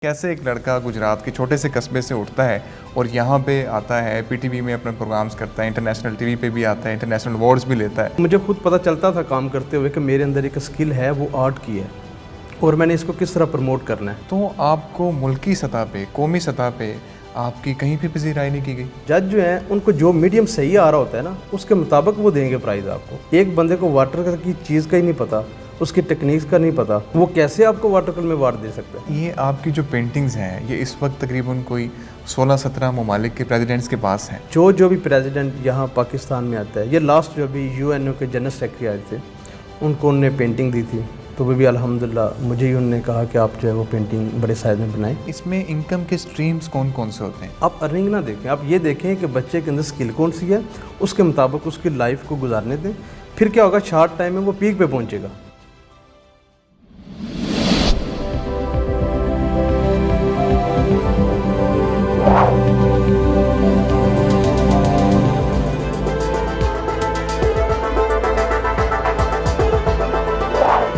کیسے ایک لڑکا گجرات کے چھوٹے سے قصبے سے اٹھتا ہے اور یہاں پہ آتا ہے، پی ٹی وی میں اپنے پروگرامز کرتا ہے، انٹرنیشنل ٹی وی پہ بھی آتا ہے، انٹرنیشنل ایوارڈز بھی لیتا ہے۔ مجھے خود پتہ چلتا تھا کام کرتے ہوئے کہ میرے اندر ایک اسکل ہے، وہ آرٹ کی ہے، اور میں نے اس کو کس طرح پروموٹ کرنا ہے۔ تو آپ کو ملکی سطح پہ، قومی سطح پہ آپ کی کہیں پہ پذیرائی نہیں کی گئی؟ جج جو ہیں ان کو جو میڈیم صحیح آ رہا ہوتا ہے نا، اس کے مطابق وہ دیں گے پرائز آپ کو۔ ایک بندے کو واٹر کی چیز کا ہی نہیں پتہ، اس کی ٹیکنیکس کا نہیں پتہ، وہ کیسے آپ کو واٹر کلر میں ایوارڈ دے سکتا ہے؟ یہ آپ کی جو پینٹنگز ہیں یہ اس وقت تقریباً کوئی 16-17 ممالک کے پریزیڈنٹس کے پاس ہیں۔ جو بھی پریزیڈنٹ یہاں پاکستان میں آتا ہے، یہ لاسٹ جو ابھی UN کے جنرل سیکرٹری آئے تھے، ان کو انہوں نے پینٹنگ دی تھی، تو وہ بھی الحمدللہ مجھے ہی انہوں نے کہا کہ آپ جو ہے وہ پینٹنگ بڑے سائز میں بنائیں۔ اس میں انکم کے سٹریمز کون کون سے ہوتے ہیں؟ آپ ارننگ نہ دیکھیں، آپ یہ دیکھیں کہ بچے کے اندر اسکل کون سی ہے، اس کے مطابق اس کی لائف کو گزارنے دیں، پھر کیا ہوگا، شارٹ ٹائم میں وہ پیک پہ پہنچے گا۔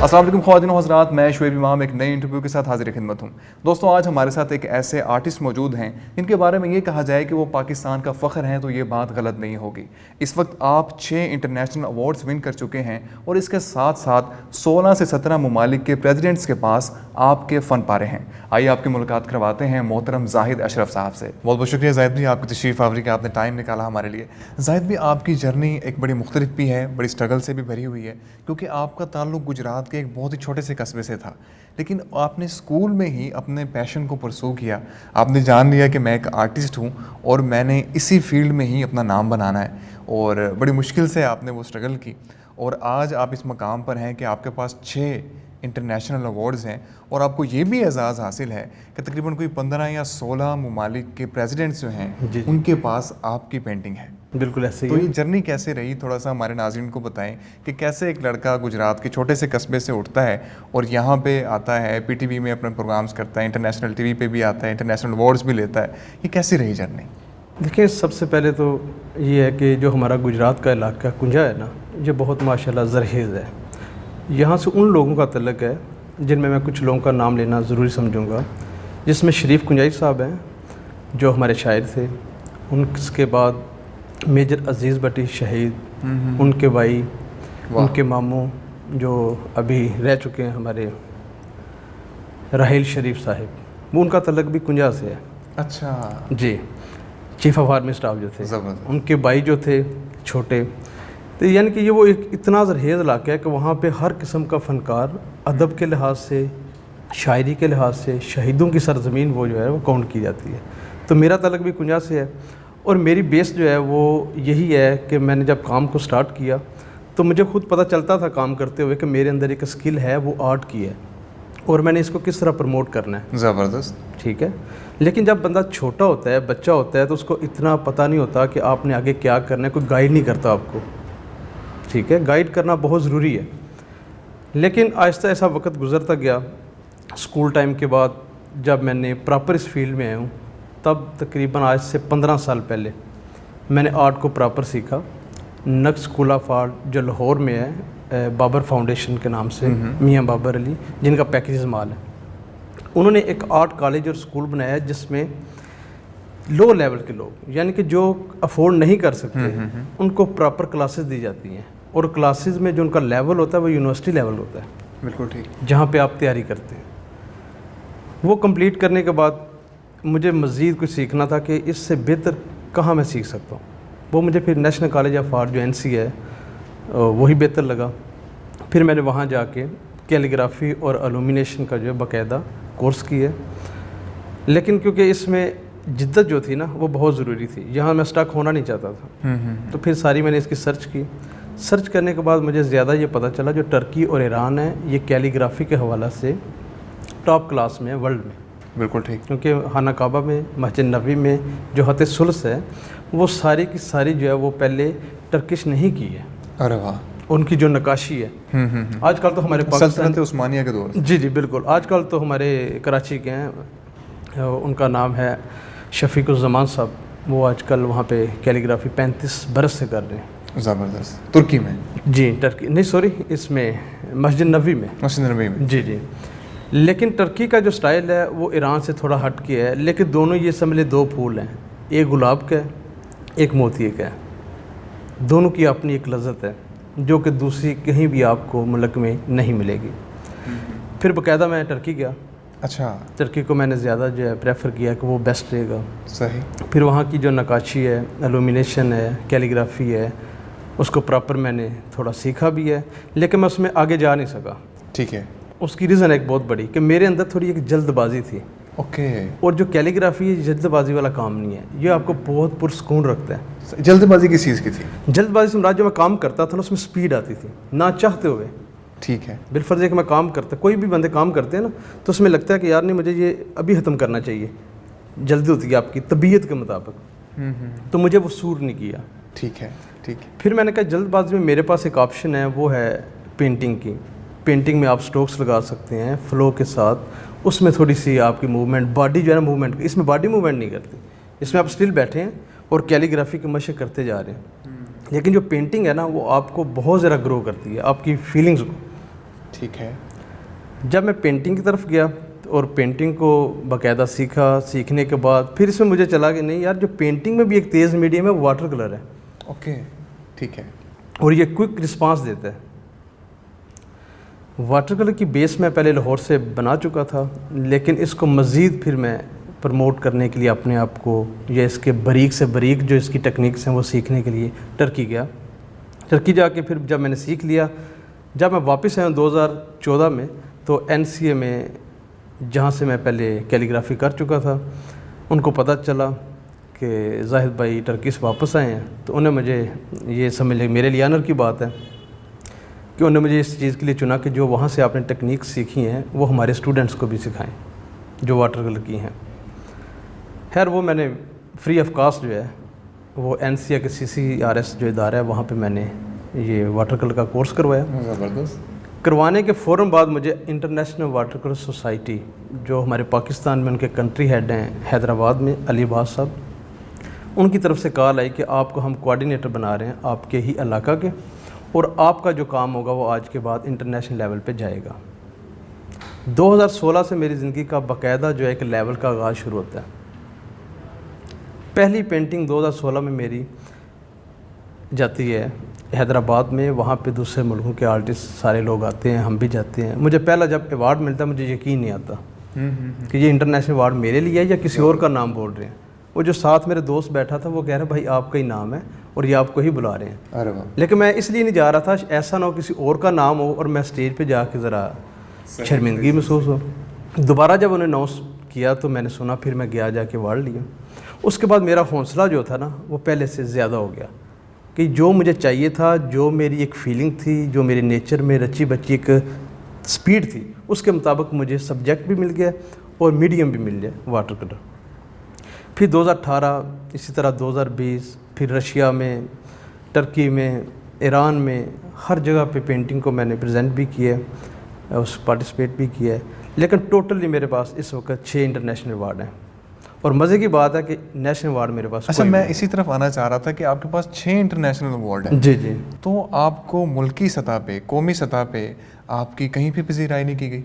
السلام علیکم خواتین و حضرات، میں شعیب امام ایک نئی انٹرویو کے ساتھ حاضر خدمت ہوں۔ دوستوں، آج ہمارے ساتھ ایک ایسے آرٹسٹ موجود ہیں جن کے بارے میں یہ کہا جائے کہ وہ پاکستان کا فخر ہیں تو یہ بات غلط نہیں ہوگی۔ اس وقت آپ 6 انٹرنیشنل ایوارڈز ون کر چکے ہیں اور اس کے ساتھ ساتھ 16 سے 17 ممالک کے پریزیڈنٹس کے پاس آپ کے فن پارے ہیں۔ آئیے آپ کی ملاقات کرواتے ہیں محترم زاہد اشرف صاحب سے۔ بہت بہت شکریہ زاہد بھی، آپ کی تشریف آوری کا آپ نے ٹائم نکالا ہمارے لیے۔ زاہد بھی، آپ کی جرنی ایک بڑی مختلف بھی ہے، بڑی اسٹرگل سے بھی بھری ہوئی ہے، کیونکہ آپ کا تعلق گجرات کے ایک بہت ہی چھوٹے سے قصبے سے تھا، لیکن آپ نے اسکول میں ہی اپنے پیشن کو پرسو کیا۔ آپ نے جان لیا کہ میں ایک آرٹسٹ ہوں اور میں نے اسی فیلڈ میں ہی اپنا نام بنانا ہے، اور بڑی مشکل سے آپ نے وہ اسٹرگل کی، اور آج آپ اس مقام پر ہیں کہ آپ کے پاس 6 انٹرنیشنل ایوارڈز ہیں، اور آپ کو یہ بھی اعزاز حاصل ہے کہ تقریباً کوئی 15 یا 16 ممالک کے پریزیڈنٹس جو ہیں ان کے پاس آپ کی پینٹنگ ہے۔ بالکل ایسے ہی تو یہ جرنی کیسے رہی، تھوڑا سا ہمارے ناظرین کو بتائیں کہ کیسے ایک لڑکا گجرات کے چھوٹے سے قصبے سے اٹھتا ہے اور یہاں پہ آتا ہے، پی ٹی وی میں اپنے پروگرامز کرتا ہے، انٹرنیشنل ٹی وی پہ بھی آتا ہے، انٹرنیشنل ایوارڈز بھی لیتا ہے۔ یہ کیسی رہی جرنی؟ دیکھیں، سب سے پہلے تو یہ ہے کہ جو ہمارا گجرات کا علاقہ کنجا ہے نا، یہ بہت ماشاءاللہ زرخیز ہے۔ یہاں سے ان لوگوں کا تعلق ہے جن میں کچھ لوگوں کا نام لینا ضروری سمجھوں گا، جس میں شریف کنجائی صاحب ہیں جو ہمارے شاعر تھے، ان کے بعد میجر عزیز بٹی شہید، ان کے بھائی، ان کے ماموں جو ابھی رہ چکے ہیں ہمارے راحیل شریف صاحب، وہ ان کا تعلق بھی کنجا سے ہے۔ اچھا جی، چیف آف آرمی اسٹاف جو تھے، ان کے بھائی جو تھے چھوٹے، تو یعنی کہ یہ وہ ایک اتنا زرخیز علاقہ ہے کہ وہاں پہ ہر قسم کا فنکار ادب کے لحاظ سے، شاعری کے لحاظ سے، شہیدوں کی سرزمین وہ جو ہے وہ کاؤنٹ کی جاتی ہے۔ تو میرا تعلق بھی کنجا سے ہے، اور میری بیس جو ہے وہ یہی ہے کہ میں نے جب کام کو سٹارٹ کیا تو مجھے خود پتہ چلتا تھا کام کرتے ہوئے کہ میرے اندر ایک اسکل ہے، وہ آرٹ کی ہے، اور میں نے اس کو کس طرح پروموٹ کرنا ہے۔ زبردست، ٹھیک ہے، لیکن جب بندہ چھوٹا ہوتا ہے، بچہ ہوتا ہے، تو اس کو اتنا پتہ نہیں ہوتا کہ آپ نے آگے کیا کرنا ہے، کوئی گائیڈ نہیں کرتا آپ کو۔ ٹھیک ہے، گائیڈ کرنا بہت ضروری ہے، لیکن آہستہ ایسا وقت گزرتا گیا۔ اسکول ٹائم کے بعد جب میں نے پراپر اس فیلڈ میں آیا ہوں، تب تقریباً آج سے 15 سال پہلے میں نے آرٹ کو پراپر سیکھا۔ نقش اسکول آف آرٹ جو لاہور میں ہے، بابر فاؤنڈیشن کے نام سے، میاں بابر علی، جن کا پیکیج مال ہے، انہوں نے ایک آرٹ کالج اور اسکول بنایا ہے جس میں لو لیول کے لوگ، یعنی کہ جو افورڈ نہیں کر سکتے، ان کو پراپر کلاسز دی جاتی ہیں، اور کلاسز میں جو ان کا لیول ہوتا ہے وہ یونیورسٹی لیول ہوتا ہے۔ بالکل ٹھیک۔ جہاں پہ آپ تیاری کرتے ہیں، وہ کمپلیٹ کرنے کے بعد مجھے مزید کچھ سیکھنا تھا کہ اس سے بہتر کہاں میں سیکھ سکتا ہوں۔ وہ مجھے پھر نیشنل کالج آف آرٹ جو NC ہے وہی بہتر لگا۔ پھر میں نے وہاں جا کے کیلیگرافی اور الومینیشن کا جو ہے باقاعدہ کورس کیا، لیکن کیونکہ اس میں جدت جو تھی نا وہ بہت ضروری تھی، یہاں میں اسٹک ہونا نہیں چاہتا تھا، تو پھر ساری میں نے اس کی سرچ کی۔ سرچ کرنے کے بعد مجھے زیادہ یہ پتہ چلا جو ٹرکی اور ایران ہے، یہ کیلیگرافی کے حوالہ سے ٹاپ کلاس میں ہے ورلڈ میں۔ بالکل ٹھیک۔ کیونکہ خانہ کعبہ میں، مسجد نبوی میں جو خط ثلث ہے، وہ ساری کی ساری جو ہے وہ پہلے ٹرکش نہیں کی ہے۔ ارے واہ، ان کی جو نقاشی ہے، آج کل تو ہمارے سلطنت عثمانیہ کے دور۔ جی جی بالکل، آج کل تو ہمارے کراچی کے ہیں، ان کا نام ہے شفیق الزمان صاحب، وہ آج کل وہاں پہ کیلیگرافی 35 برس سے کر رہے ہیں۔ زبردست، ترکی میں؟ جی ٹرکی نہیں، سوری، اس میں مسجد نبوی میں۔ مسجد نبوی میں؟ جی جی۔ لیکن ٹرکی کا جو سٹائل ہے وہ ایران سے تھوڑا ہٹ کے ہے، لیکن دونوں یہ سمجھ دو پھول ہیں، ایک گلاب کا ہے ایک موتی کا ہے، دونوں کی اپنی ایک لذت ہے جو کہ دوسری کہیں بھی آپ کو ملک میں نہیں ملے گی۔ پھر باقاعدہ میں ٹرکی گیا، اچھا، ترکی کو میں نے زیادہ جو ہے پریفر کیا کہ وہ بیسٹ رہے گا۔ صحیح۔ پھر وہاں کی جو نقاشی ہے، ایلومینیشن ہے، کیلیگرافی ہے، اس کو پراپر میں نے تھوڑا سیکھا بھی ہے، لیکن میں اس میں آگے جا نہیں سکا۔ ٹھیک ہے۔ اس کی ریزن ایک بہت بڑی کہ میرے اندر تھوڑی ایک جلد بازی تھی، اوکے۔ اور جو کیلیگرافی ہے جلد بازی والا کام نہیں ہے، یہ آپ کو بہت پرسکون رکھتا ہے۔ جلد بازی کس چیز کی تھی؟ جلد بازی سے مراد جو میں کام کرتا تھا نا، اس میں سپیڈ آتی تھی نہ چاہتے ہوئے۔ ٹھیک ہے۔ بالفرض ہے کہ میں کام کرتا، کوئی بھی بندے کام کرتے ہیں نا تو اس میں لگتا ہے کہ یار نہیں مجھے یہ ابھی ختم کرنا چاہیے، جلدی ہوتی ہے آپ کی طبیعت کے مطابق، تو مجھے وہ سور نہیں کیا۔ ٹھیک ہے، ٹھیک ہے۔ پھر میں نے کہا جلد بازی میں میرے پاس ایک آپشن ہے، وہ ہے پینٹنگ کی۔ پینٹنگ میں آپ سٹروکس لگا سکتے ہیں فلو کے ساتھ، اس میں تھوڑی سی آپ کی موومنٹ، باڈی جو ہے نا موومنٹ، اس میں باڈی موومنٹ نہیں کرتی، اس میں آپ اسٹل بیٹھے ہیں اور کیلیگرافی کی مشق کرتے جا رہے ہیں۔ لیکن جو پینٹنگ ہے نا وہ آپ کو بہت زیادہ گرو کرتی ہے آپ کی فیلنگز کو۔ ٹھیک ہے۔ جب میں پینٹنگ کی طرف گیا اور پینٹنگ کو باقاعدہ سیکھا، سیکھنے کے بعد پھر اس میں مجھے چلا کہ نہیں یار جو پینٹنگ میں بھی ایک تیز میڈیم ہے وہ واٹر کلر ہے۔ اوکے، ٹھیک ہے۔ اور یہ کوئک رسپانس دیتا ہے۔ واٹر کلر کی بیس میں پہلے لاہور سے بنا چکا تھا، لیکن اس کو مزید پھر میں پروموٹ کرنے کے لیے اپنے آپ کو، یا اس کے باریک سے باریک جو اس کی ٹیکنیکس ہیں وہ سیکھنے کے لیے ٹرکی گیا۔ ٹرکی جا کے پھر جب میں نے سیکھ لیا، جب میں واپس آیا 2014 میں، تو NCA میں جہاں سے میں پہلے کیلیگرافی کر چکا تھا، ان کو پتہ چلا کہ زاہد بھائی ٹرکی سے واپس آئے ہیں، تو انہیں مجھے یہ سمجھ لے میرے لیے آنر کی بات ہے کہ انہوں نے مجھے اس چیز کے لیے چنا کہ جو وہاں سے آپ نے ٹیکنیک سیکھی ہیں وہ ہمارے اسٹوڈنٹس کو بھی سکھائیں جو واٹر کلر کی ہیں۔ خیر وہ میں نے فری آف کاسٹ جو ہے وہ NCA کے CCRS جو ادارہ ہے وہاں پہ میں نے یہ واٹر کلر کا کورس کروایا۔ زبردست۔ کروانے کے فوراً بعد مجھے انٹرنیشنل واٹر کلر سوسائٹی جو ہمارے پاکستان میں ان کے کنٹری ہیڈ ہیں حیدرآباد میں علی باز صاحب، ان کی طرف سے کال آئی کہ آپ کو ہم کوآرڈینیٹر بنا رہے ہیں آپ کے ہی علاقہ کے، اور آپ کا جو کام ہوگا وہ آج کے بعد انٹرنیشنل لیول پہ جائے گا۔ 2016 سے میری زندگی کا باقاعدہ جو ہے ایک لیول کا آغاز شروع ہوتا ہے۔ پہلی پینٹنگ 2016 میں میری جاتی ہے حیدرآباد میں، وہاں پہ دوسرے ملکوں کے آرٹسٹ سارے لوگ آتے ہیں، ہم بھی جاتے ہیں۔ مجھے پہلا جب ایوارڈ ملتا ہے مجھے یقین نہیں آتا کہ یہ انٹرنیشنل ایوارڈ میرے لیے ہے یا کسی اور کا نام بول رہے ہیں۔ وہ جو ساتھ میرے دوست بیٹھا تھا وہ کہہ رہا بھائی آپ کا ہی نام ہے اور یہ آپ کو ہی بلا رہے ہیں۔ ارے واہ۔ لیکن میں اس لیے نہیں جا رہا تھا ایسا نہ ہو کسی اور کا نام ہو اور میں اسٹیج پہ جا کے ذرا شرمندگی محسوس ہو۔ دوبارہ جب انہوں نے اناؤنس کیا تو میں نے سنا، پھر میں گیا جا کے ایوارڈ لیا۔ اس کے بعد میرا حوصلہ جو تھا نا وہ پہلے سے زیادہ ہو گیا کہ جو مجھے چاہیے تھا، جو میری ایک فیلنگ تھی، جو میرے نیچر میں رچی بچی ایک سپیڈ تھی، اس کے مطابق مجھے سبجیکٹ بھی مل گیا اور میڈیم بھی مل گیا واٹر کلر۔ پھر 2018 اسی طرح 2020 پھر رشیا میں، ٹرکی میں، ایران میں، ہر جگہ پہ پینٹنگ کو میں نے پریزنٹ بھی کیا ہے، اس پارٹیسپیٹ بھی کیا ہے۔ لیکن ٹوٹلی میرے پاس اس وقت 6 انٹرنیشنل ایوارڈ ہیں، اور مزے کی بات ہے کہ نیشنل ایوارڈ میرے پاس اچھا، میں اسی طرف آنا چاہ رہا تھا کہ آپ کے پاس 6 انٹرنیشنل ایوارڈ ہیں۔ جی جی۔ تو آپ کو ملکی سطح پہ، قومی سطح پہ آپ کی کہیں پہ پذیرائی نہیں کی گئی؟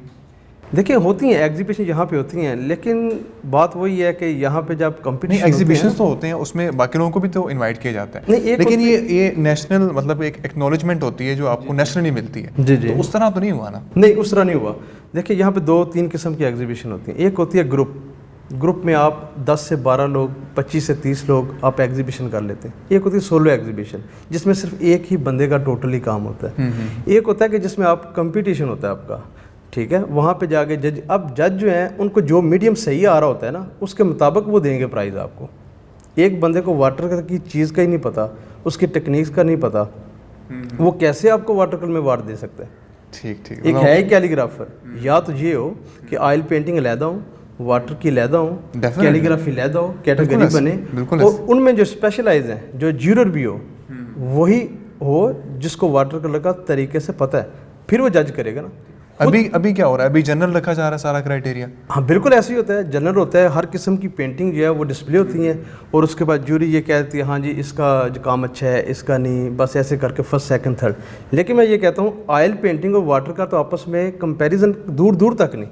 دیکھیں ہوتی ہیں ایگزیبیشن یہاں پہ ہوتی ہیں، لیکن بات وہی ہے کہ یہاں پہ جب کمپٹیشن ایگزیبیشنز تو ہوتے ہیں، اس میں باقی لوگوں کو بھی تو انوائٹ کیا جاتا ہے، لیکن یہ نیشنل مطلب ایک ایکنالجمنٹ ہوتی ہے جو آپ کو نیشنلی ملتی ہے۔ جی جی، تو اس طرح تو نہیں ہوا نا؟ نہیں اس طرح نہیں ہوا۔ دیکھیں یہاں پہ 2-3 قسم کی ایگزیبیشن ہوتی ہیں۔ ایک ہوتی ہے گروپ میں آپ 10 سے 12 لوگ، 25 سے 30 لوگ آپ ایگزیبیشن کر لیتے ہیں۔ ایک ہوتی ہے سولو ایگزیبیشن جس میں صرف ایک ہی بندے کا ٹوٹلی کام ہوتا ہے۔ ایک ہوتا ہے کہ جس میں آپ کمپٹیشن ہوتا ہے آپ کا، ٹھیک ہے، وہاں پہ جا کے جج جو ہیں ان کو جو میڈیم صحیح آ رہا ہوتا ہے نا اس کے مطابق وہ دیں گے پرائز آپ کو۔ ایک بندے کو واٹر کی چیز کا ہی نہیں پتہ، اس کی ٹیکنیکس کا نہیں پتہ، وہ کیسے آپ کو واٹر کلر میں ایوارڈ دے سکتا ہے؟ ٹھیک ٹھیک۔ ایک ہے ہی کیلیگرافر، یا تو یہ ہو کہ آئل پینٹنگ علیحدہ ہوں، واٹر کی علیحدہ ہوں، کیلیگرافی علیحدہ ہو، کیٹیگری بنے، اور ان میں جو اسپیشلائز ہیں، جو جیورر بھی ہو وہی ہو جس کو واٹر کلر کا طریقے سے پتہ ہے، پھر وہ جج کرے گا نا۔ ابھی کیا ہو رہا ہے؟ ابھی جنرل رکھا جا رہا ہے سارا کرائٹیریا؟ ہاں بالکل ایسے ہی ہوتا ہے، جنرل ہوتا ہے، ہر قسم کی پینٹنگ جو ہے وہ ڈسپلے ہوتی ہیں، اور اس کے بعد جوری یہ کہتی ہے ہاں جی اس کا جو کام اچھا ہے، اس کا نہیں، بس ایسے کر کے فرسٹ سیکنڈ تھرڈ۔ لیکن میں یہ کہتا ہوں آئل پینٹنگ اور واٹر کا تو آپس میں کمپیریزن دور دور تک نہیں،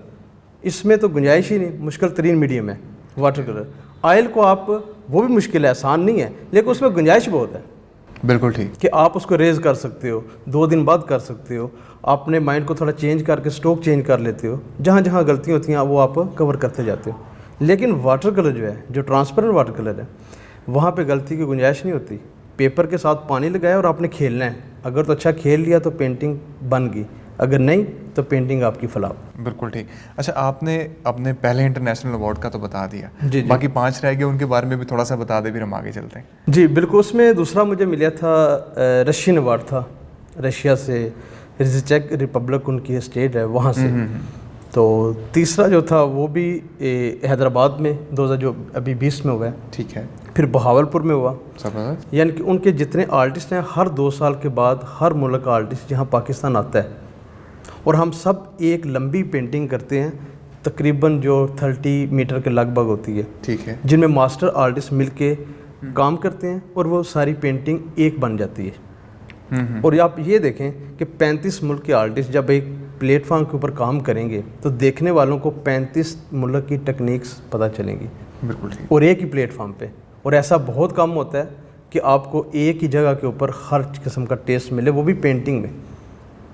اس میں تو گنجائش ہی نہیں, مشکل ترین میڈیم ہے واٹر کلر. آئل کو آپ, وہ بھی مشکل ہے, آسان نہیں ہے, لیکن اس میں گنجائش بہت ہے. بالکل ٹھیک. کہ آپ اس کو ریز کر سکتے ہو, 2 دن بعد کر سکتے ہو, آپ اپنے مائنڈ کو تھوڑا چینج کر کے اسٹروک چینج کر لیتے ہو, جہاں جہاں غلطیاں ہوتی ہیں وہ آپ کور کرتے جاتے ہو. لیکن واٹر کلر جو ہے, جو ٹرانسپیرنٹ واٹر کلر ہے, وہاں پہ غلطی کی گنجائش نہیں ہوتی. پیپر کے ساتھ پانی لگایا اور آپ نے کھیلنا ہے, اگر تو اچھا کھیل لیا تو پینٹنگ بن گئی, اگر نہیں تو پینٹنگ آپ کی فلاپ. بالکل ٹھیک. اچھا, آپ نے اپنے پہلے انٹرنیشنل ایوارڈ کا تو بتا دیا, جی باقی 5 رہ گئے, ان کے بارے میں بھی تھوڑا سا بتا دیں, پھر ہم آگے چلتے ہیں. جی بالکل. اس میں دوسرا مجھے ملا تھا رشین ایوارڈ تھا, رشیا سے, چیک ریپبلک ان کی اسٹیٹ ہے وہاں سے. تو تیسرا جو تھا وہ بھی حیدرآباد میں 2000 جو ابھی 20 میں ہوا ہے. ٹھیک ہے. پھر بہاولپور میں ہوا. زبردست. یعنی کہ ان کے جتنے آرٹسٹ ہیں, ہر 2 سال کے بعد ہر ملک کا آرٹسٹ جہاں پاکستان آتا ہے, اور ہم سب ایک لمبی پینٹنگ کرتے ہیں تقریباً جو 30 میٹر کے لگ بھگ ہوتی ہے. ٹھیک ہے. جن میں ماسٹر آرٹسٹ مل کے کام کرتے ہیں اور وہ ساری پینٹنگ ایک بن جاتی ہے. اور آپ یہ دیکھیں کہ 35 ملک کے آرٹسٹ جب ایک پلیٹ فارم کے اوپر کام کریں گے تو دیکھنے والوں کو 35 ملک کی ٹیکنیکس پتہ چلیں گی. بالکل ٹھیک. اور ایک ہی پلیٹ فارم پہ. اور ایسا بہت کم ہوتا ہے کہ آپ کو ایک ہی جگہ کے اوپر ہر قسم کا ٹیسٹ ملے, وہ بھی پینٹنگ میں,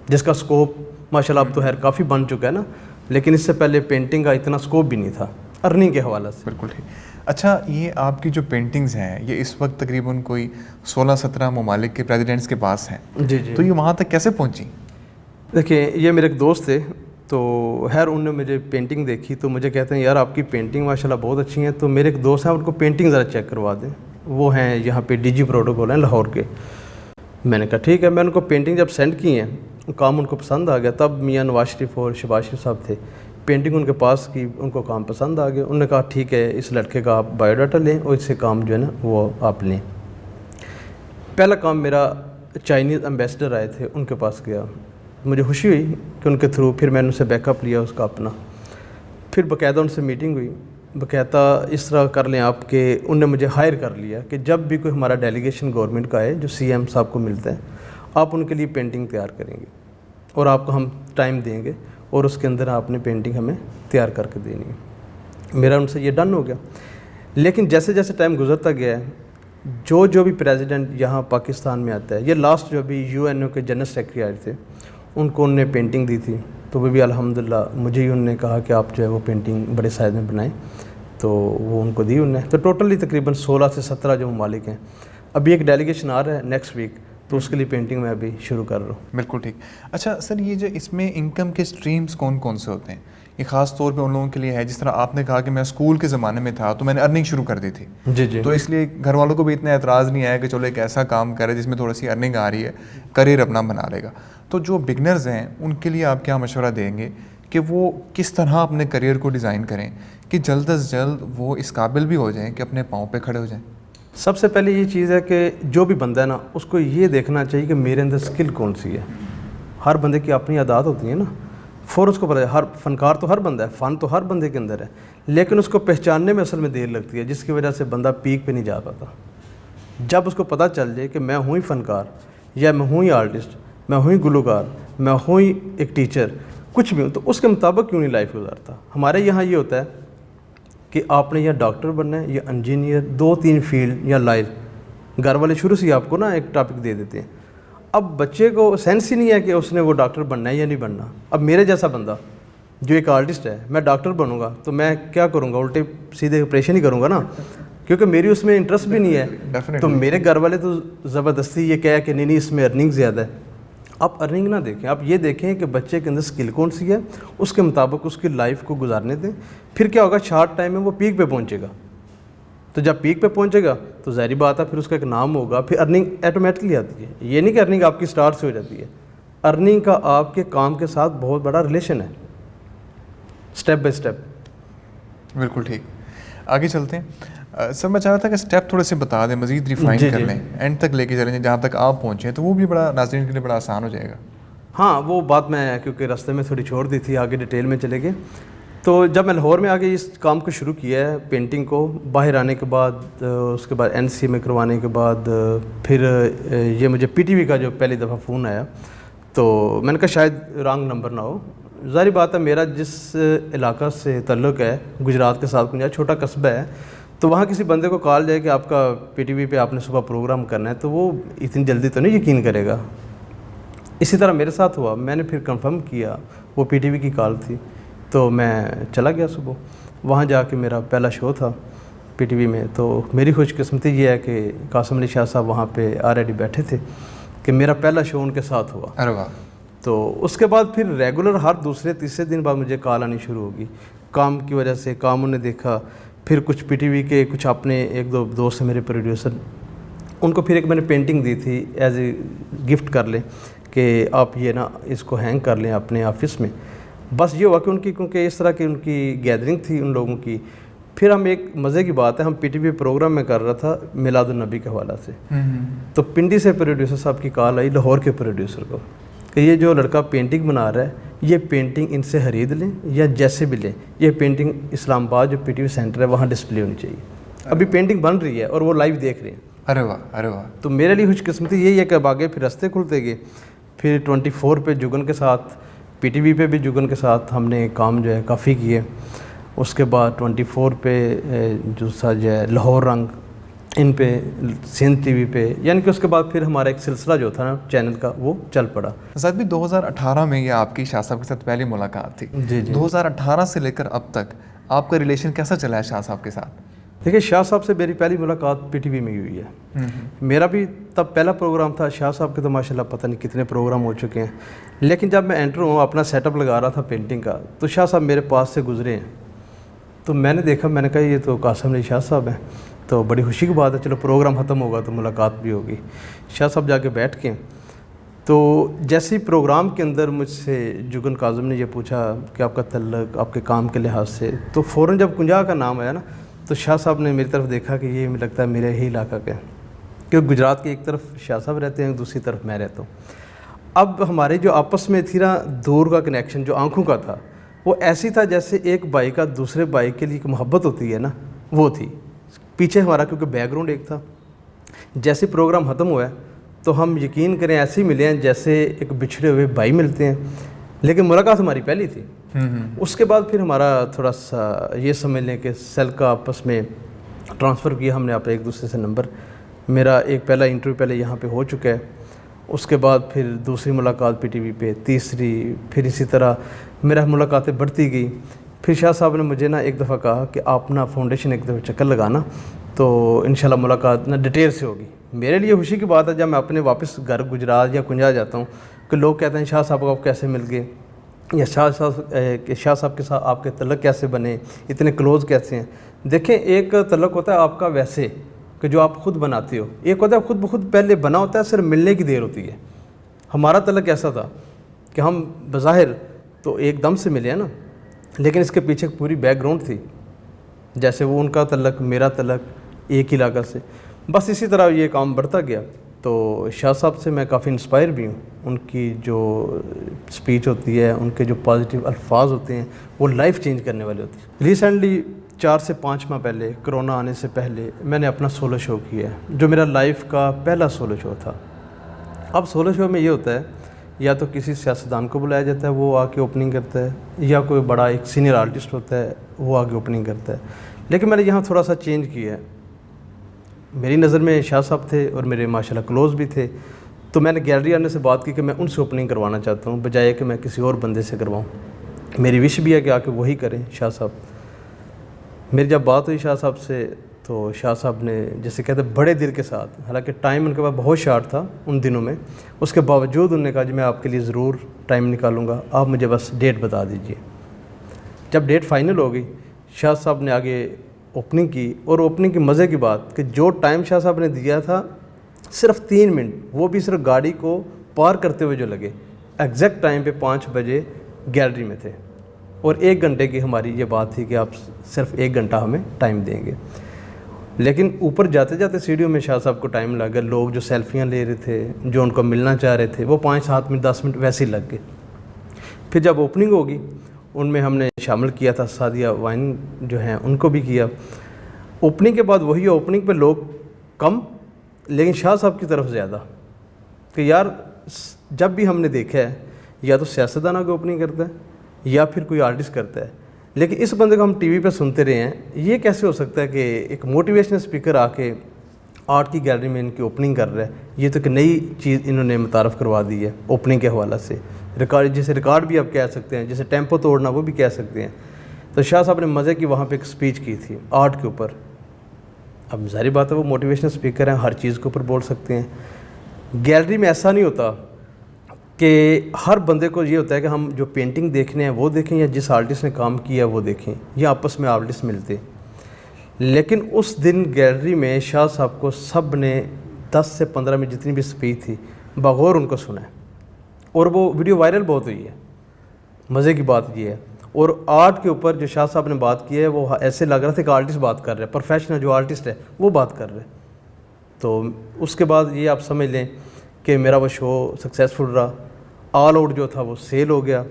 جس کا سکوپ ماشاء اللہ اب تو خیر کافی بن چکا ہے نا, لیکن اس سے پہلے پینٹنگ کا اتنا سکوپ بھی نہیں تھا ارننگ کے حوالے سے. بالکل ٹھیک. اچھا, یہ آپ کی جو پینٹنگز ہیں یہ اس وقت تقریباً کوئی 16-17 ممالک کے پریزیڈنٹس کے پاس ہیں. جی جی. تو یہ وہاں تک کیسے پہنچی؟ دیکھیں, یہ میرے ایک دوست تھے, تو خیر انہوں نے مجھے پینٹنگ دیکھی تو مجھے کہتے ہیں یار آپ کی پینٹنگ ماشاء اللہ بہت اچھی ہیں, تو میرے ایک دوست ہیں ان کو پینٹنگ ذرا چیک کروا دیں. وہ ہیں یہاں پہ ڈی جی پروٹوکول ہیں لاہور کے. میں نے کہا ٹھیک ہے. میں ان کو پینٹنگ جب سینڈ کی ہیں, کام ان کو پسند آ گیا. تب میاں نواز شریف اور شہباز شریف صاحب تھے, پینٹنگ ان کے پاس کی, ان کو کام پسند آ گیا. انہوں نے کہا ٹھیک ہے اس لڑکے کا آپ بایو ڈاٹا لیں اور اس سے کام جو ہے نا وہ آپ لیں. پہلا کام میرا چائنیز امبیسڈر آئے تھے ان کے پاس گیا. مجھے خوشی ہوئی کہ ان کے تھرو پھر میں نے ان سے بیک اپ لیا اس کا اپنا. پھر باقاعدہ ان سے میٹنگ ہوئی, باقاعدہ اس طرح کر لیں آپ کہ ان نے مجھے ہائر کر لیا کہ جب بھی کوئی ہمارا ڈیلیگیشن گورنمنٹ کا ہے جو سی ایم صاحب کو ملتا ہے, آپ ان کے لیے پینٹنگ تیار کریں گے اور آپ کو ہم ٹائم دیں گے اور اس کے اندر آپ نے پینٹنگ ہمیں تیار کر کے دینی ہے. میرا ان سے یہ ڈن ہو گیا. لیکن جیسے جیسے ٹائم گزرتا گیا ہے, جو بھی پریزیڈنٹ یہاں پاکستان میں آتا ہے, یہ لاسٹ جو ابھی UN کے جنرل سیکرٹری آئے تھے, ان کو انہوں نے پینٹنگ دی تھی, تو وہ بھی الحمدللہ مجھے ہی انہوں نے کہا کہ آپ جو ہے وہ پینٹنگ بڑے سائز میں بنائیں, تو وہ ان کو دی انہوں نے. تو ٹوٹلی تقریباً 16 سے 17 جو ممالک ہیں. ابھی ایک ڈیلیگیشن آ رہا ہے نیکسٹ ویک, تو اس کے لیے پینٹنگ میں ابھی شروع کر رہا ہوں. بالکل ٹھیک. اچھا سر, یہ جو اس میں انکم کے سٹریمز کون کون سے ہوتے ہیں؟ یہ خاص طور پہ ان لوگوں کے لیے ہے, جس طرح آپ نے کہا کہ میں اسکول کے زمانے میں تھا تو میں نے ارننگ شروع کر دی تھی. جی جی. تو اس لیے گھر والوں کو بھی اتنا اعتراض نہیں آیا کہ چلو ایک ایسا کام کرے جس میں تھوڑی سی ارننگ آ رہی ہے, کریئر اپنا بنا لے گا. تو جو بگنرز ہیں ان کے لیے آپ کیا مشورہ دیں گے کہ وہ کس طرح اپنے کریئر کو ڈیزائن کریں کہ جلد از جلد وہ اس قابل بھی ہو جائیں کہ اپنے پاؤں پہ کھڑے ہو جائیں؟ سب سے پہلے یہ چیز ہے کہ جو بھی بندہ ہے نا, اس کو یہ دیکھنا چاہیے کہ میرے اندر اسکل کون سی ہے. ہر بندے کی اپنی عادات ہوتی ہیں نا, اس کو پتہ ہے. ہر فنکار تو ہر بندہ ہے, فن تو ہر بندے کے اندر ہے, لیکن اس کو پہچاننے میں اصل میں دیر لگتی ہے, جس کی وجہ سے بندہ پیک پہ نہیں جا پاتا. جب اس کو پتہ چل جائے کہ میں ہوں ہی فنکار, یا میں ہوں ہی آرٹسٹ, میں ہوں ہی گلوکار, میں ہوں ہی ایک ٹیچر, کچھ بھی ہوں, تو اس کے مطابق کیوں نہیں لائف گزارتا. ہمارے یہاں یہ ہوتا ہے کہ آپ نے یا ڈاکٹر بننا ہے یا انجینئر, 2-3 فیلڈ یا لائف. گھر والے شروع سے ہی آپ کو نا ایک ٹاپک دے دیتے ہیں. اب بچے کو سینس ہی نہیں ہے کہ اس نے وہ ڈاکٹر بننا ہے یا نہیں بننا. اب میرے جیسا بندہ جو ایک آرٹسٹ ہے, میں ڈاکٹر بنوں گا تو میں کیا کروں گا, الٹے سیدھے آپریشن ہی کروں گا نا, کیونکہ میری اس میں انٹرسٹ بھی نہیں ہے. تو میرے گھر والے تو زبردستی یہ کہا کہ نہیں اس میں ارننگ زیادہ ہے. آپ ارننگ نہ دیکھیں, آپ یہ دیکھیں کہ بچے کے اندر اسکل کون سی ہے, اس کے مطابق اس کی لائف کو گزارنے دیں. پھر کیا ہوگا, شارٹ ٹائم میں وہ پیک پہ پہنچے گا. تو جب پیک پہ پہنچے گا تو ظاہری بات ہے پھر اس کا ایک نام ہوگا, پھر ارننگ آٹومیٹکلی آتی ہے. یہ نہیں کہ ارننگ آپ کی سٹارٹ سے ہو جاتی ہے, ارننگ کا آپ کے کام کے ساتھ بہت بڑا ریلیشن ہے, اسٹیپ بائی اسٹیپ. بالکل ٹھیک. آگے چلتے ہیں. سر میں چاہ رہا تھا کہ اسٹیپ تھوڑے سے بتا دیں, مزید ریفائن کر لیں, اینڈ تک لے کے چلیں جہاں تک آپ پہنچیں, تو وہ بھی بڑا ناظرین کے لیے بڑا آسان ہو جائے گا. ہاں وہ بات میں کیونکہ راستے میں تھوڑی چھوڑ دی تھی, آگے ڈیٹیل میں چلے گئے. تو جب میں لاہور میں آگے اس کام کو شروع کیا ہے, پینٹنگ کو, باہر آنے کے بعد اس کے بعد NCA میں کروانے کے بعد پھر یہ مجھے PTV کا جو پہلی دفعہ فون آیا, تو میں نے کہا شاید رانگ نمبر نہ ہو, ظاہری بات ہے میرا جس علاقہ سے تعلق ہے گجرات کے ساتھ کنجا چھوٹا قصبہ ہے، تو وہاں کسی بندے کو کال جائے کہ آپ کا پی ٹی وی پہ آپ نے صبح پروگرام کرنا ہے، تو وہ اتنی جلدی تو نہیں یقین کرے گا۔ اسی طرح میرے ساتھ ہوا، میں نے پھر کنفرم کیا، وہ پی ٹی وی کی کال تھی، تو میں چلا گیا صبح، وہاں جا کے میرا پہلا شو تھا پی ٹی وی میں۔ تو میری خوش قسمتی یہ ہے کہ قاسم علی شاہ صاحب وہاں پہ آلریڈی بیٹھے تھے کہ میرا پہلا شو ان کے ساتھ ہوا۔ ارے واہ! تو اس کے بعد پھر ریگولر ہر دوسرے تیسرے دن بعد مجھے کال آنی شروع ہوگی، کام کی وجہ سے، کام انہیں دیکھا، پھر کچھ پی ٹی وی کے کچھ اپنے ایک دو دوست ہیں میرے پروڈیوسر، ان کو پھر ایک میں نے پینٹنگ دی تھی ایز اے گفٹ کر لیں کہ آپ یہ نا اس کو ہینگ کر لیں اپنے آفس میں۔ بس یہ ہوا کہ ان کی کیونکہ اس طرح کی ان کی گیدرنگ تھی ان لوگوں کی، پھر ہم ایک مزے کی بات ہے ہم پی ٹی وی پروگرام میں کر رہا تھا میلاد النبی کے حوالہ سے، تو پنڈی سے پروڈیوسر صاحب کی کال آئی لاہور کے پروڈیوسر کو کہ یہ جو لڑکا پینٹنگ بنا رہا ہے یہ پینٹنگ ان سے خرید لیں یا جیسے بھی لیں، یہ پینٹنگ اسلام آباد جو پی ٹی وی سینٹر ہے وہاں ڈسپلے ہونی چاہیے۔ ابھی پینٹنگ بن رہی ہے اور وہ لائیو دیکھ رہے ہیں۔ ارے واہ! ارے واہ! تو میرے لیے خوش قسمتی یہی ہے کہ اب آگے پھر راستے کھلتے گئے، پھر 24 پہ جگن کے ساتھ، پی ٹی وی پہ بھی جگن کے ساتھ ہم نے کام جو ہے کافی کیے۔ اس کے بعد 24 پہ جو سا جو ہے لاہور رنگ، ان پہ سندھ ٹی وی پہ، یعنی کہ اس کے بعد پھر ہمارا ایک سلسلہ جو تھا نا چینل کا وہ چل پڑا۔ ساتھ بھی 2018 میں یہ آپ کی شاہ صاحب کے ساتھ پہلی ملاقات تھی۔ جی جی 2018 سے لے کر اب تک آپ کا ریلیشن کیسا چلا ہے شاہ صاحب کے ساتھ؟ دیکھیے شاہ صاحب سے میری پہلی ملاقات پی ٹی وی میں ہی ہوئی ہے۔ میرا بھی تب پہلا پروگرام تھا، شاہ صاحب کے تو ماشاءاللہ پتہ نہیں کتنے پروگرام ہو چکے ہیں، لیکن جب میں انٹر ہوں اپنا سیٹ اپ لگا رہا تھا پینٹنگ کا، تو شاہ صاحب میرے پاس سے گزرے ہیں، تو میں نے دیکھا، میں نے کہا یہ تو قاسم علی شاہ صاحب ہیں، تو بڑی خوشی کی بات ہے، چلو پروگرام ختم ہوگا تو ملاقات بھی ہوگی۔ شاہ صاحب جا کے بیٹھ کے تو جیسے ہی پروگرام کے اندر مجھ سے جگن کاظم نے یہ پوچھا کہ آپ کا تعلق آپ کے کام کے لحاظ سے، تو فوراً جب کنجا کا نام آیا نا تو شاہ صاحب نے میری طرف دیکھا کہ یہ مجھے لگتا ہے میرے ہی علاقہ کے، کیونکہ گجرات کی ایک طرف شاہ صاحب رہتے ہیں دوسری طرف میں رہتا ہوں۔ اب ہمارے جو آپس میں تھی نا دور کا کنیکشن جو آنکھوں کا تھا وہ ایسی تھا جیسے ایک بھائی کا دوسرے بھائی کے لیے ایک محبت ہوتی ہے نا، وہ تھی۔ پیچھے ہمارا کیونکہ بیک گراؤنڈ ایک تھا، جیسے پروگرام ختم ہوا ہے تو ہم یقین کریں ایسے ہی ملے ہیں جیسے ایک بچھڑے ہوئے بھائی ملتے ہیں، لیکن ملاقات ہماری پہلی تھی۔ اس کے بعد پھر ہمارا تھوڑا سا یہ سمجھ لیں کہ سیل کا آپس میں ٹرانسفر کیا ہم نے آپ ایک دوسرے سے نمبر، میرا ایک پہلا انٹرویو پہلے یہاں پہ ہو چکا ہے، اس کے بعد پھر دوسری ملاقات پی ٹی وی پہ، تیسری، پھر اسی طرح میرا ملاقاتیں بڑھتی گئی۔ پھر شاہ صاحب نے مجھے نا ایک دفعہ کہا کہ آپ نا فاؤنڈیشن ایک دفعہ چکر لگانا تو انشاءاللہ ملاقات نا ڈیٹیل سے ہوگی۔ میرے لیے خوشی کی بات ہے جب میں اپنے واپس گھر گجرات یا کنجا جاتا ہوں کہ لوگ کہتے ہیں شاہ صاحب کو آپ کیسے مل گئے، یا شاہ صاحب کے ساتھ آپ کے تعلق کیسے بنے، اتنے کلوز کیسے ہیں۔ دیکھیں ایک تعلق ہوتا ہے آپ کا ویسے کہ جو آپ خود بناتے ہو، ایک ہوتا ہے خود بخود پہلے بنا ہوتا ہے، صرف ملنے کی دیر ہوتی ہے۔ ہمارا تعلق ایسا تھا کہ ہم بظاہر تو ایک دم سے ملے ہیں نا، لیکن اس کے پیچھے پوری بیک گراؤنڈ تھی، جیسے وہ ان کا تعلق میرا تعلق ایک علاقہ سے، بس اسی طرح یہ کام بڑھتا گیا۔ تو شاہ صاحب سے میں کافی انسپائر بھی ہوں، ان کی جو سپیچ ہوتی ہے، ان کے جو پازیٹیو الفاظ ہوتے ہیں وہ لائف چینج کرنے والے ہوتے ہیں۔ ریسنٹلی 4 سے 5 ماہ پہلے کرونا آنے سے پہلے میں نے اپنا سولو شو کیا ہے، جو میرا لائف کا پہلا سولو شو تھا۔ اب سولو شو میں یہ ہوتا ہے یا تو کسی سیاستدان کو بلایا جاتا ہے وہ آ کے اوپننگ کرتا ہے، یا کوئی بڑا ایک سینئر آرٹسٹ ہوتا ہے وہ آ کے اوپننگ کرتا ہے، لیکن میں نے یہاں تھوڑا سا چینج کیا ہے۔ میری نظر میں شاہ صاحب تھے اور میرے ماشاءاللہ کلوز بھی تھے، تو میں نے گیلری آنے سے بات کی کہ میں ان سے اوپننگ کروانا چاہتا ہوں بجائے کہ میں کسی اور بندے سے کرواؤں۔ میری وش بھی ہے کہ آ کے وہی کریں شاہ صاحب۔ میری جب بات ہوئی شاہ صاحب سے تو شاہ صاحب نے جیسے کہتے ہیں بڑے دل کے ساتھ، حالانکہ ٹائم ان کے پاس بہت شارٹ تھا ان دنوں میں، اس کے باوجود انہوں نے کہا جی میں آپ کے لیے ضرور ٹائم نکالوں گا، آپ مجھے بس ڈیٹ بتا دیجئے۔ جب ڈیٹ فائنل ہو گئی شاہ صاحب نے آگے اوپننگ کی، اور اوپننگ کی مزے کی بات کہ جو ٹائم شاہ صاحب نے دیا تھا صرف 3 منٹ، وہ بھی صرف گاڑی کو پار کرتے ہوئے جو لگے، ایگزیکٹ ٹائم پہ 5 بجے گیلری میں تھے، اور 1 گھنٹے کی ہماری یہ بات تھی کہ آپ صرف 1 گھنٹہ ہمیں ٹائم دیں گے۔ لیکن اوپر جاتے جاتے سیڑھیوں میں شاہ صاحب کو ٹائم لگ گیا، لوگ جو سیلفیاں لے رہے تھے، جو ان کو ملنا چاہ رہے تھے، وہ 5-7 منٹ 10 منٹ ویسے ہی لگ گئے۔ پھر جب اوپننگ ہوگی ان میں ہم نے شامل کیا تھا سعدیہ وائن جو ہیں ان کو بھی کیا۔ اوپننگ کے بعد وہی اوپننگ پہ لوگ کم لیکن شاہ صاحب کی طرف زیادہ، کہ یار جب بھی ہم نے دیکھا ہے یا تو سیاستدانوں کی اوپننگ کرتا ہے یا پھر کوئی آرٹسٹ کرتا ہے. لیکن اس بندے کو ہم ٹی وی پہ سنتے رہے ہیں. یہ کیسے ہو سکتا ہے کہ ایک موٹیویشنل اسپیکر آ کے آرٹ کی گیلری میں ان کی اوپننگ کر رہا ہے؟ یہ تو ایک نئی چیز انہوں نے متعارف کروا دی ہے اوپننگ کے حوالہ سے. ریکارڈ جسے ریکارڈ بھی آپ کہہ سکتے ہیں, جسے ٹیمپو توڑنا وہ بھی کہہ سکتے ہیں. تو شاہ صاحب نے مزے کی وہاں پہ ایک اسپیچ کی تھی آرٹ کے اوپر. اب ظاہری بات ہے وہ موٹیویشنل اسپیکر ہیں, ہر چیز کے اوپر بول سکتے ہیں. گیلری میں ایسا نہیں ہوتا کہ ہر بندے کو یہ ہوتا ہے کہ ہم جو پینٹنگ دیکھنے ہیں وہ دیکھیں یا جس آرٹسٹ نے کام کیا ہے وہ دیکھیں, یا آپس میں آرٹسٹ ملتے. لیکن اس دن گیلری میں شاہ صاحب کو سب نے 10 سے 15 میں جتنی بھی اسپیچ تھی بغور ان کو سنا ہے, اور وہ ویڈیو وائرل بہت ہوئی ہے. مزے کی بات یہ ہے. اور آرٹ کے اوپر جو شاہ صاحب نے بات کی ہے وہ ایسے لگ رہا تھا کہ آرٹسٹ بات کر رہے ہیں, پروفیشنل جو آرٹسٹ ہے وہ بات کر رہے ہیں. تو اس کے بعد یہ آپ سمجھ لیں کہ میرا وہ شو سکسیزفل رہا. آل آؤٹ جو تھا وہ سیل ہو گیا.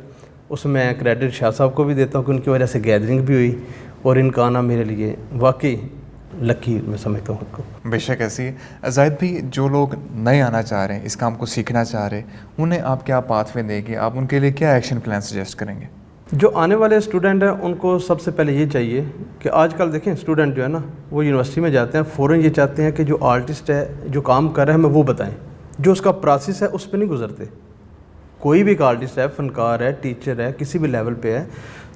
اس میں کریڈٹ شاہ صاحب کو بھی دیتا ہوں کہ ان کی وجہ سے گیدرنگ بھی ہوئی, اور ان کا آنا میرے لیے واقعی لکی میں سمجھتا ہوں خود کو. بے شک ایسی ہے. زاہد بھی جو لوگ نئے آنا چاہ رہے ہیں, اس کام کو سیکھنا چاہ رہے ہیں, انہیں آپ کیا پاتھ وے دیں گے؟ آپ ان کے لیے کیا ایکشن پلان سجیسٹ کریں گے؟ جو آنے والے اسٹوڈنٹ ہیں ان کو سب سے پہلے یہ چاہیے کہ آج کل دیکھیں اسٹوڈنٹ جو ہے نا وہ یونیورسٹی میں جاتے ہیں, فوراً یہ چاہتے ہیں کہ جو آرٹسٹ ہے جو کام کر رہا ہے ہمیں وہ بتائیں. جو اس کا پروسیس ہے اس پہ نہیں گزرتے. کوئی بھی ایک آرٹسٹ ہے, فنکار ہے, ٹیچر ہے, کسی بھی لیول پہ ہے,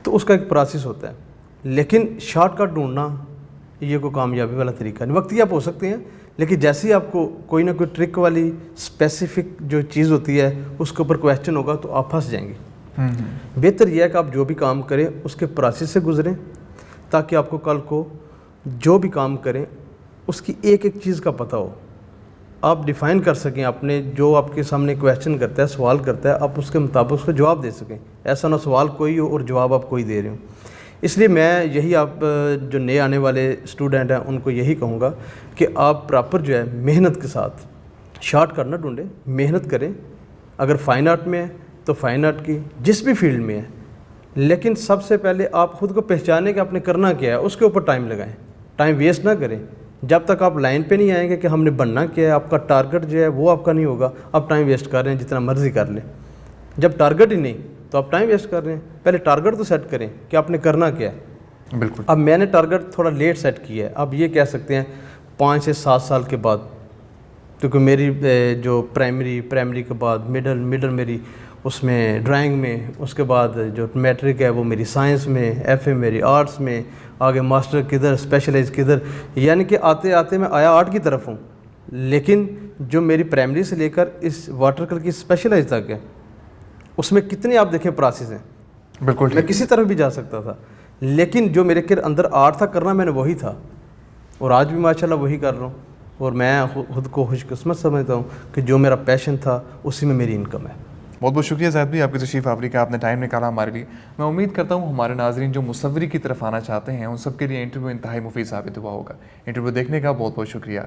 تو اس کا ایک پروسیس ہوتا ہے. لیکن شارٹ کٹ ڈھونڈنا یہ کوئی کامیابی والا طریقہ نہیں. وقتی آپ ہو سکتے ہیں, لیکن جیسے ہی آپ کو کوئی نہ کوئی ٹرک والی اسپیسیفک جو چیز ہوتی ہے اس کے اوپر کویسچن ہوگا تو آپ پھنس جائیں گے. بہتر یہ ہے کہ آپ جو بھی کام کریں اس کے پروسیس سے گزریں, تاکہ آپ کو کل کو جو بھی کام کریں اس کی ایک ایک چیز کا پتہ ہو, آپ ڈیفائن کر سکیں اپنے جو آپ کے سامنے کویسچن کرتا ہے, سوال کرتا ہے, آپ اس کے مطابق اس کو جواب دے سکیں. ایسا نہ سوال کوئی ہو اور جواب آپ کوئی دے رہے ہوں. اس لیے میں یہی آپ جو نئے آنے والے اسٹوڈنٹ ہیں ان کو یہی کہوں گا کہ آپ پراپر جو ہے محنت کے ساتھ شارٹ کٹ نہ ڈھونڈیں, محنت کریں. اگر فائن آرٹ میں ہے تو فائن آرٹ کی, جس بھی فیلڈ میں ہے, لیکن سب سے پہلے آپ خود کو پہچانیں کہ آپ نے کرنا کیا ہے, اس کے اوپر ٹائم لگائیں, ٹائم ویسٹ نہ کریں. جب تک آپ لائن پہ نہیں آئیں گے کہ ہم نے بننا کیا ہے, آپ کا ٹارگٹ جو ہے وہ آپ کا نہیں ہوگا, آپ ٹائم ویسٹ کر رہے ہیں جتنا مرضی کر لیں. جب ٹارگٹ ہی نہیں تو آپ ٹائم ویسٹ کر رہے ہیں. پہلے ٹارگٹ تو سیٹ کریں کہ آپ نے کرنا کیا ہے. بالکل. اب میں نے ٹارگٹ تھوڑا لیٹ سیٹ کیا ہے, اب یہ کہہ سکتے ہیں 5 سے 7 سال کے بعد, کیونکہ میری جو پرائمری کے بعد مڈل میری اس میں ڈرائنگ میں, اس کے بعد جو میٹرک ہے وہ میری سائنس میں, ایف اے میری آرٹس میں, آگے ماسٹر کدھر, اسپیشلائز کدھر, یعنی کہ آتے آتے میں آیا آرٹ کی طرف ہوں. لیکن جو میری پرائمری سے لے کر اس واٹر کلر کی اسپیشلائز تک ہے اس میں کتنے آپ دیکھیں پروسیس ہیں. بالکل میں کسی طرف بھی جا سکتا تھا, لیکن جو میرے کے اندر آرٹ تھا کرنا میں نے وہی تھا, اور آج بھی ماشاءاللہ وہی کر رہا ہوں. اور میں خود کو خوش قسمت سمجھتا ہوں کہ جو میرا پیشن تھا اسی میں میری انکم ہے. بہت بہت شکریہ زاہد بھائی, آپ کی تشریف آوری کا, آپ نے ٹائم نکالا ہمارے لیے. میں امید کرتا ہوں ہمارے ناظرین جو مصوری کی طرف آنا چاہتے ہیں ان سب کے لیے انٹرویو انتہائی مفید ثابت ہوا ہوگا. انٹرویو دیکھنے کا بہت بہت شکریہ.